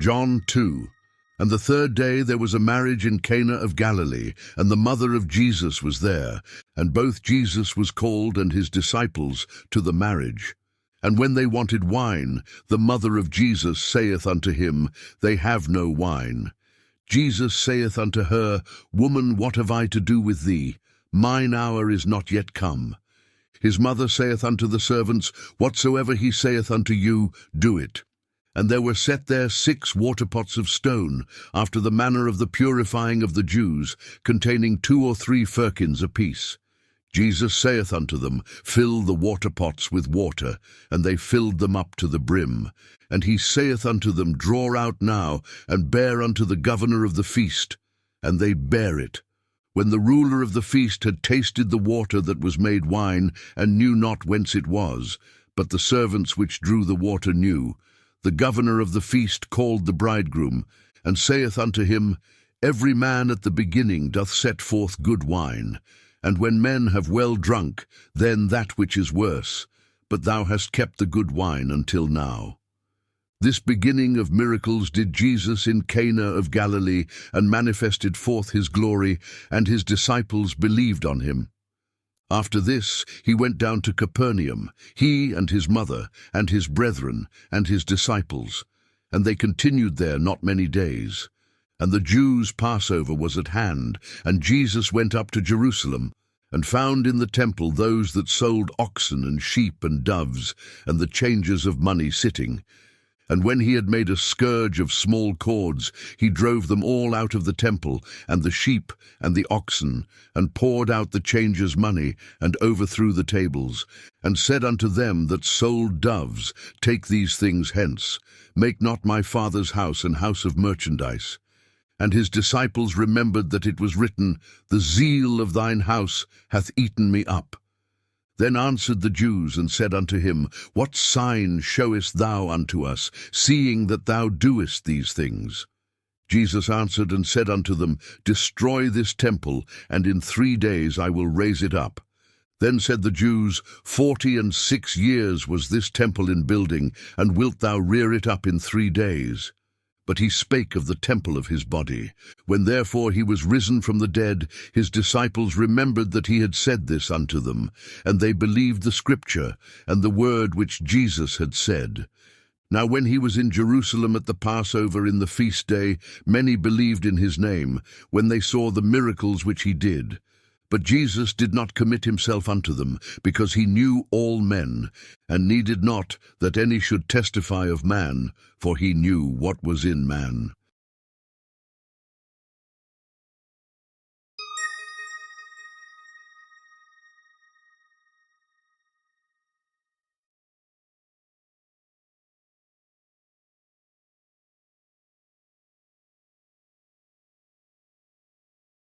John 2. And the third day there was a marriage in Cana of Galilee, and the mother of Jesus was there, and both Jesus was called and his disciples to the marriage. And when they wanted wine, the mother of Jesus saith unto him, They have no wine. Jesus saith unto her, Woman, what have I to do with thee? Mine hour is not yet come. His mother saith unto the servants, Whatsoever he saith unto you, do it. And there were set there 6 waterpots of stone, after the manner of the purifying of the Jews, containing 2 or 3 firkins apiece. Jesus saith unto them, Fill the waterpots with water. And they filled them up to the brim. And he saith unto them, Draw out now, and bear unto the governor of the feast. And they bare it. When the ruler of the feast had tasted the water that was made wine, and knew not whence it was, but the servants which drew the water knew, the governor of the feast called the bridegroom, and saith unto him, Every man at the beginning doth set forth good wine, and when men have well drunk, then that which is worse. But thou hast kept the good wine until now. This beginning of miracles did Jesus in Cana of Galilee, and manifested forth his glory, and his disciples believed on him. After this he went down to Capernaum, he and his mother, and his brethren, and his disciples. And they continued there not many days. And the Jews' Passover was at hand, and Jesus went up to Jerusalem, and found in the temple those that sold oxen and sheep and doves, and the changers of money sitting. And when he had made a scourge of small cords, he drove them all out of the temple, and the sheep and the oxen, and poured out the changers' money, and overthrew the tables, and said unto them that sold doves, Take these things hence, make not my Father's house an house of merchandise. And his disciples remembered that it was written, The zeal of thine house hath eaten me up. Then answered the Jews, and said unto him, What sign showest thou unto us, seeing that thou doest these things? Jesus answered and said unto them, Destroy this temple, and in 3 days I will raise it up. Then said the Jews, 46 years was this temple in building, and wilt thou rear it up in 3 days? But he spake of the temple of his body. When therefore he was risen from the dead, his disciples remembered that he had said this unto them, and they believed the scripture, and the word which Jesus had said. Now when he was in Jerusalem at the Passover in the feast day, many believed in his name, when they saw the miracles which he did. But Jesus did not commit himself unto them, because he knew all men, and needed not that any should testify of man, for he knew what was in man.